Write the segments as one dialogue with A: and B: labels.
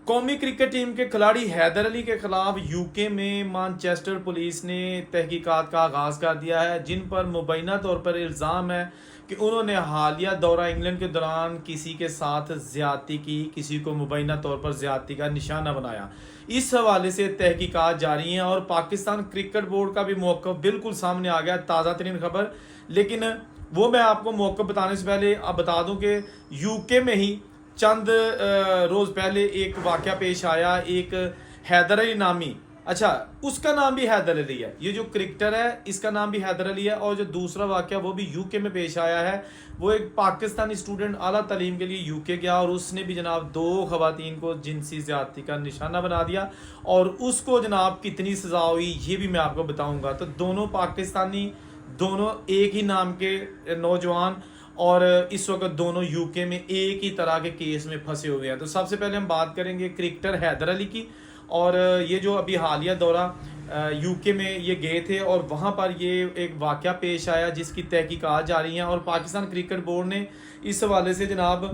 A: कौमी cricket team के खिलाड़ी हैदर अली के खिलाफ यूके में मानचेस्टर पुलिस ने तहकीकात का आगाज़ कर दिया है, जिन पर मुबैना तौर पर इल्ज़ाम है कि उन्होंने हालिया दौरा इंग्लैंड के दौरान किसी के साथ ज़्यादती की, किसी को मुबैना तौर पर ज़्यादती का निशाना बनाया। इस हवाले से तहकीकात जारी हैं और पाकिस्तान क्रिकेट बोर्ड का भी मौक़िफ़ बिल्कुल सामने आ गया। ताज़ा तरीन खबर, लेकिन वो मैं आपको मौक़िफ़ बताने से पहले अब बता दूं कि यूके में ही चंद रोज़ पहले एक वाक़या पेश आया। एक हैदर अली नामी, अच्छा उसका नाम भी हैदर अली है, ये जो क्रिकेटर है इसका नाम भी हैदर अली है। और जो दूसरा वाक़या वो भी यूके में पेश आया है, वो एक पाकिस्तानी स्टूडेंट आला तालीम के लिए यूके गया और उसने भी जनाब 2 ख़वातीन को जिनसी ज़्यादती का निशाना बना दिया और उसको जनाब कितनी सज़ा हुई ये भी मैं आपको बताऊँगा। तो दोनों पाकिस्तानी, दोनों एक ही नाम के नौजवान, और इस वक्त दोनों यूके में एक ही तरह के केस में फंसे हुए हैं। तो सबसे पहले हम बात करेंगे क्रिकेटर हैदर अली की। और ये जो अभी हालिया दौरा यूके में ये गए थे और वहाँ पर ये एक वाक़या पेश आया जिसकी तहकीकात जारी हैं और पाकिस्तान क्रिकेट बोर्ड ने इस हवाले से जनाब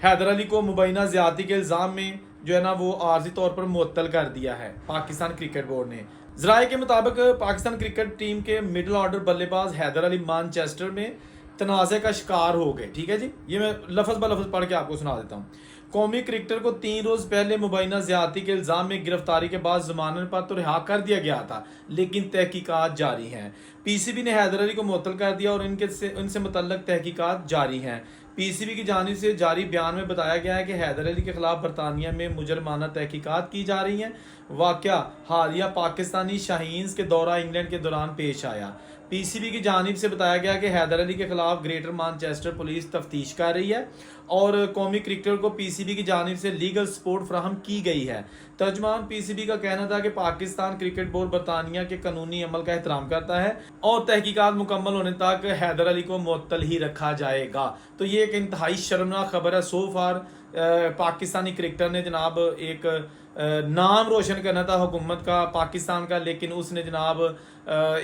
A: हैदर अली को मुबैना ज़्यादती के इल्ज़ाम में जो है ना वो आर्जी तौर पर मुअत्तल कर दिया है पाकिस्तान क्रिकेट बोर्ड ने। ज़राए के मुताबिक पाकिस्तान क्रिकेट टीम के मिडल ऑर्डर बल्लेबाज हैदर अली मानचेस्टर में तनाज़े का शिकार हो गए। ठीक है जी, ये मैं लफ्ज़ ब लफ्ज़ पढ़ के आपको सुना देता हूँ। कौमी क्रिकेटर को 3 रोज़ पहले मुबैना ज़्यादती के इल्ज़ाम में गिरफ्तारी के बाद ज़मानत पर तो रिहा कर दिया गया था, लेकिन तहकीकात जारी हैं। पीसीबी ने हैदर अली को मुअत्तल कर दिया और इनसे मुतल्लक तहकीकात जारी हैं। पीसीबी की जानिब से जारी बयान में बताया गया है कि हैदर अली के खिलाफ बरतानिया में मुजरमाना तहकीकात की जा रही हैं। वाक़या हालिया पाकिस्तानी शाहीन्स के दौरा इंग्लैंड के दौरान पेश आया। पीसीबी की जानिब से बताया गया कि हैदर अली के खिलाफ ग्रेटर मानचेस्टर पुलिस तफ्तीश कर रही है और कौमी क्रिकेटर को पीसीबी की जानिब से लीगल सपोर्ट फ्राहम की गई है। तर्जमान पीसीबी का कहना था कि पाकिस्तान क्रिकेट बोर्ड बरतानिया के कानूनी अमल का एहतराम करता है और तहकीकात मुकम्मल होने तक हैदर अली को मुअत्तल ही रखा जाएगा। तो ये एक इंतहाई शर्मनाक खबर है। सो फार पाकिस्तानी क्रिकेटर ने जनाब एक नाम रोशन करना था हुकूमत का, पाकिस्तान का, लेकिन उसने जनाब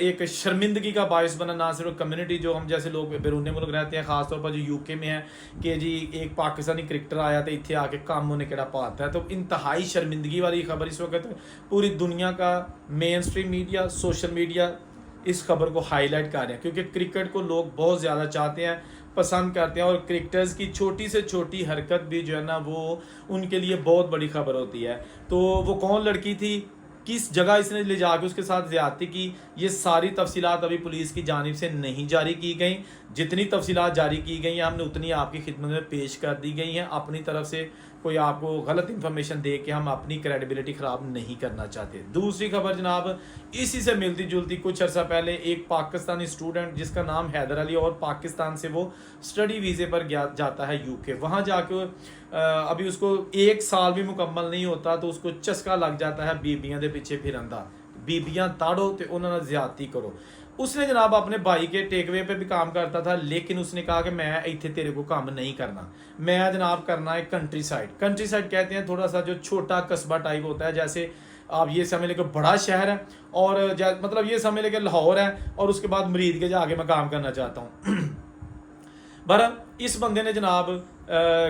A: एक शर्मिंदगी का बायस बना ना सिर्फ कम्युनिटी जो हम जैसे लोग बैरून मुल्क रहते हैं, ख़ास तौर पर जो यूके में है कि जी एक पाकिस्तानी क्रिकेटर आया तो इतने आके काम होने केड़ा पाता है। तो इंतहाई शर्मिंदगी वाली खबर इस वक्त पूरी दुनिया का main stream media, social media इस खबर को हाईलाइट कर रहे हैं क्योंकि क्रिकेट को लोग बहुत ज़्यादा चाहते हैं, पसंद करते हैं और क्रिकेटर्स की छोटी से छोटी हरकत भी जो है ना वो उनके लिए बहुत बड़ी खबर होती है। तो वो कौन लड़की थी, किस जगह इसने ले जाके उसके साथ ज़्यादती की, ये सारी तफसीलात अभी पुलिस की जानिब से नहीं जारी की गई। जितनी तफसीलात जारी की गई हैं हमने उतनी आपकी खिदमत में पेश कर दी गई हैं। अपनी तरफ से कोई आपको गलत इन्फॉर्मेशन दे के हम अपनी क्रेडिबिलिटी ख़राब नहीं करना चाहते। दूसरी खबर जनाब इसी से मिलती जुलती, कुछ अर्सा पहले एक पाकिस्तानी स्टूडेंट जिसका नाम हैदर अली और पाकिस्तान से वो स्टडी वीज़े पर जाता है यूके, वहाँ जाके अभी उसको 1 साल भी मुकम्मल नहीं होता तो उसको चस्का लग जाता है बीबियां दे पीछे फिरंदा, बीबियां ताड़ो तो उन्होंने ज़्यादती करो। उसने जनाब अपने भाई के टेकवे पे भी काम करता था, लेकिन उसने कहा कि मैं इतने तेरे को काम नहीं करना, मैं जनाब करना है कंट्री साइड। कंट्री साइड कहते हैं थोड़ा सा जो छोटा कस्बा टाइप होता है, जैसे आप ये समझ लेके बड़ा शहर है और मतलब ये समझ लेके लाहौर है और उसके बाद मरीद के जाके मैं काम करना चाहता हूँ। बहरहाल इस बंदे ने जनाब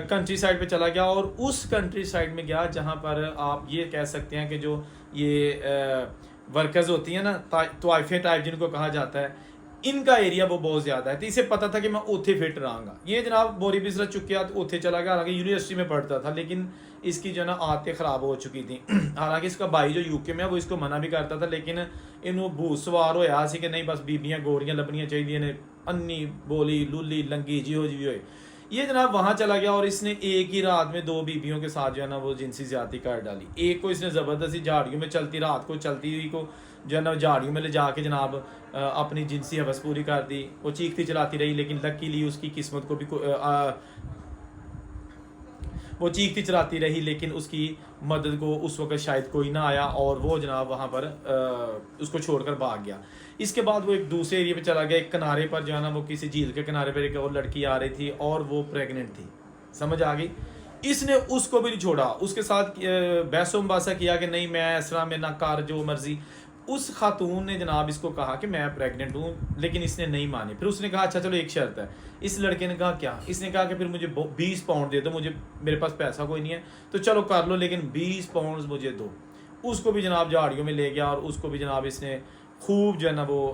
A: कंट्री साइड पे चला गया और उस कंट्री साइड में गया जहाँ पर आप ये कह सकते हैं कि जो ये वर्कर्स होती हैं ना, तवाइफे टाइप जिनको कहा जाता है, इनका एरिया वो बहुत ज़्यादा है। तो इसे पता था कि मैं उत्थे फिट रहांगा। ये जनाब बोरी बिजरा चुकिया तो उत्थे चला गया, हालांकि यूनिवर्सिटी में पढ़ता था लेकिन इसकी जो ना आदतें ख़राब हो चुकी थी। हालांकि इसका भाई जो यूके में है वो इसको मना भी करता था, लेकिन इनू भूत सवार होया सी कि नहीं बस बीबियाँ गोरियाँ लभनियाँ चाहिए ने, अन्नी बोली लुली लंगी जिहो जी होए। ये जनाब वहाँ चला गया और इसने एक ही रात में 2 बीबियों के साथ जो है ना वो जिनसी ज़्यादती कर डाली। एक को इसने ज़बरदस्ती झाड़ियों में चलती रात को चलती हुई को जो है ना झाड़ियों में ले जाके जनाब अपनी जिनसी हवस पूरी कर दी। वो चीखती चलाती रही लेकिन लकीली उसकी किस्मत को भी वो चीखती चलाती रही लेकिन उसकी मदद को उस वक्त शायद कोई ना आया और वो जनाब वहाँ पर उसको छोड़कर भाग गया। इसके बाद वो एक दूसरे एरिया पे चला गया, एक किनारे पर जो है ना वो किसी झील के किनारे पर एक और लड़की आ रही थी और वो प्रेग्नेंट थी, समझ आ गई। इसने उसको भी नहीं छोड़ा, उसके साथ बहसो मुबासा किया कि नहीं मैं इस तरह में ना कर जो मर्जी। اس خاتون نے جناب اس کو کہا کہ میں پریگننٹ ہوں، لیکن اس نے نہیں مانی. پھر اس نے کہا اچھا چلو ایک شرط ہے. اس لڑکے نے کہا کیا؟ اس نے کہا کہ پھر مجھے 20 پاؤنڈ دے دو، مجھے میرے پاس پیسہ کوئی نہیں ہے تو چلو کر لو، لیکن 20 پاؤنڈ مجھے دو. اس کو بھی جناب جھاڑیوں میں لے گیا اور اس کو بھی جناب اس نے خوب جو ہے نا وہ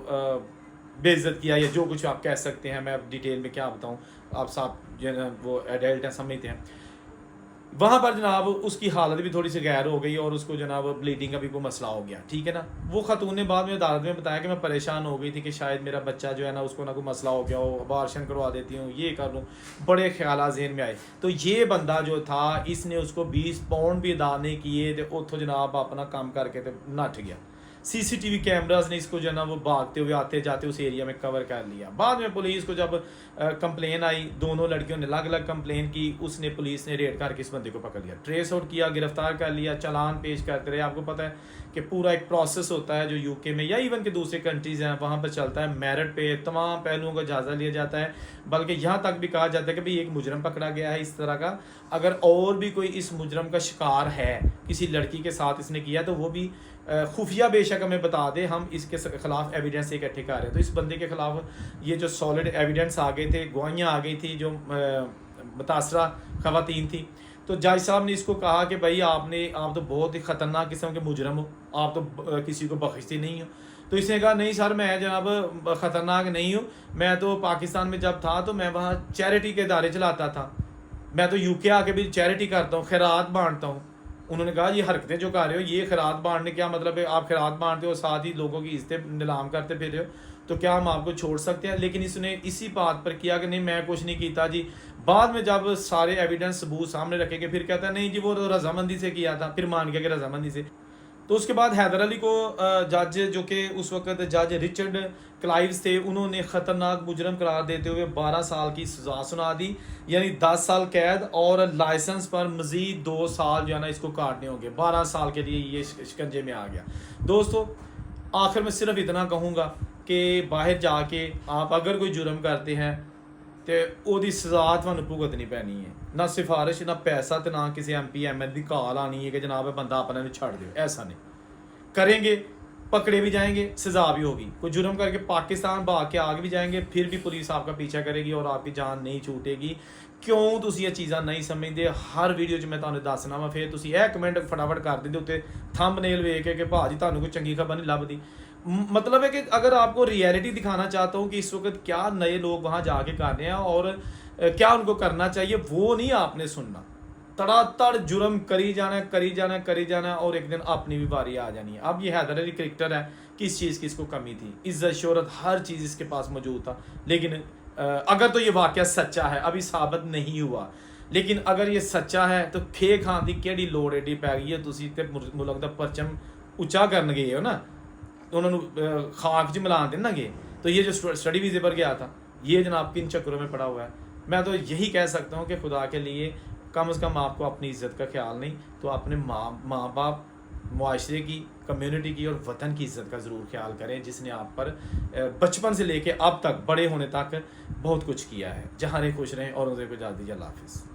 A: بے عزت کیا، یا جو کچھ آپ کہہ سکتے ہیں. میں اب ڈیٹیل میں کیا بتاؤں، آپ صاحب جو ہے نا وہ ایڈلٹ ہیں، سمجھتے ہیں. وہاں پر جناب اس کی حالت بھی تھوڑی سی غیر ہو گئی اور اس کو جناب بلیڈنگ کا بھی کوئی مسئلہ ہو گیا، ٹھیک ہے نا. وہ خاتون نے بعد میں عدالت میں بتایا کہ میں پریشان ہو گئی تھی کہ شاید میرا بچہ جو ہے نا اس کو نہ کوئی مسئلہ ہو گیا ہو، ابارشن کروا دیتی ہوں، یہ کر لوں، بڑے خیالات ذہن میں آئے. تو یہ بندہ جو تھا اس نے اس کو 20 پاؤنڈ بھی ادا نہیں کیے تو اتوں جناب اپنا کام کر کے نٹ گیا. سی ٹی وی کیمراز نے اس کو جو ہے نا وہ بھاگتے ہوئے آتے جاتے اس ایریا میں کور کر لیا. بعد میں پولیس کو جب کمپلین آئی، دونوں لڑکیوں نے الگ الگ کمپلین کی، اس نے پولیس نے ریڈ کر کے اس بندے کو پکڑ لیا، ٹریس آؤٹ کیا، گرفتار کر لیا، چلان پیش کرتے رہے. آپ کو پتہ ہے کہ پورا ایک پروسیس ہوتا ہے جو یو کے میں یا ایون کہ دوسرے کنٹریز ہیں وہاں پہ چلتا ہے، میرٹ پہ تمام پہلوؤں کا جائزہ لیا جاتا ہے. بلکہ یہاں تک بھی کہا جاتا ہے کہ بھئی ایک مجرم پکڑا گیا ہے اس طرح کا، اگر اور بھی کوئی اس مجرم کا شکار ہے، کسی لڑکی کے ساتھ اس نے کیا تو وہ بھی خفیہ بے شک ہمیں بتا دے، ہم اس کے خلاف ایویڈنس اکٹھے کر رہے ہیں. تو اس بندے کے خلاف یہ جو سالڈ ایویڈنس آ گئے تھے، گواہیاں آ گئی تھی جو متاثرہ خواتین تھی. تو جج صاحب نے اس کو کہا کہ بھائی آپ تو بہت ہی خطرناک قسم کے مجرم ہو، آپ تو کسی کو بخشتے نہیں ہو. تو اس نے کہا نہیں سر میں جناب خطرناک نہیں ہوں، میں تو پاکستان میں جب تھا تو میں وہاں چیریٹی کے ادارے چلاتا تھا، میں تو یو کے آ کے بھی چیریٹی کرتا ہوں، خیرات بانٹتا ہوں. انہوں نے کہا یہ حرکتیں جو کر رہے ہو، یہ خیرات بانٹنے کیا مطلب ہے؟ آپ خیرات بانٹتے ہو ساتھ ہی لوگوں کی عزتیں نیلام کرتے پھر رہے ہو، تو کیا ہم آپ کو چھوڑ سکتے ہیں؟ لیکن اس نے اسی بات پر کیا کہ نہیں میں کچھ نہیں کیتا جی. بعد میں جب سارے ایویڈنس ثبوت سامنے رکھے گے پھر کہتا ہے نہیں جی وہ تو رضامندی سے کیا تھا، پھر مان گیا کہ رضامندی سے. تو اس کے بعد حیدر علی کو جج جو کہ اس وقت جج رچرڈ کلائیوز تھے، انہوں نے خطرناک مجرم قرار دیتے ہوئے 12 سال کی سزا سنا دی، یعنی 10 سال قید اور لائسنس پر مزید 2 سال جو ہے نا اس کو کاٹنے ہوں گے. 12 سال کے لیے یہ شکنجے میں آ گیا. دوستو آخر میں صرف اتنا کہوں گا کہ باہر جا کے آپ اگر کوئی جرم کرتے ہیں تو وہ سزا تمہیں بھگتنی پینی ہے، نہ سفارش نہ پیسہ تو نہ کسی ایم پی ایم ایل کی کال آنی ہے کہ جناب بندہ اپنے نے چھڑ دو. ایسا نہیں کریں گے، پکڑے بھی جائیں گے، سزا بھی ہوگی. کوئی جرم کر کے پاکستان بھاگ کے آگے بھی جائیں گے پھر بھی پولیس آپ کا پیچھا کرے گی اور آپ کی جان نہیں چھوٹے گی. کیوں تسی یہ چیزاں نہیں سمجھتے؟ ہر ویڈیو 'ਚ میں تمہیں دسنا وا، پھر تسی یہ کمنٹ فٹافٹ کر دیں اتنے تھمب نیل ویک کے کہ بھاجی تمہیں کوئی چنگی خبر نہیں لبھی. مطلب ہے کہ اگر آپ کو ریئلٹی دکھانا چاہتا ہوں کہ اس وقت کیا نئے لوگ وہاں جا کے کر رہے ہیں اور کیا ان کو کرنا چاہیے، وہ نہیں آپ نے سننا. تڑا تڑ جرم کری جانا اور ایک دن اپنی بھی باری آ جانی ہے. اب یہ حیدر علی کرکٹر ہے، کس چیز کی اس کو کمی تھی؟ عزت شہرت ہر چیز اس کے پاس موجود تھا. لیکن اگر تو یہ واقعہ سچا ہے، ابھی ثابت نہیں ہوا، لیکن اگر یہ سچا ہے تو کھے کھان دی کیڑی لوڑ ایڈی پی گئی ہے؟ تسی تے ملک دا پرچم اچا کرن گئے ہو نا، انہوں نے خاک 'ਚ ملان دینا گے. تو یہ جو اسٹڈی ویزے پر گیا تھا یہ جناب کن چکروں میں پڑا ہوا ہے. میں تو یہی کہہ سکتا ہوں کہ خدا کے لیے کم از کم آپ کو اپنی عزت کا خیال نہیں تو اپنے ماں باپ، معاشرے کی، کمیونٹی کی اور وطن کی عزت کا ضرور خیال کریں، جس نے آپ پر بچپن سے لے کے اب تک بڑے ہونے تک بہت کچھ کیا ہے. جہاں رہے خوش رہیں اور اسے کو اجازت دیجیے. اللہ حافظ.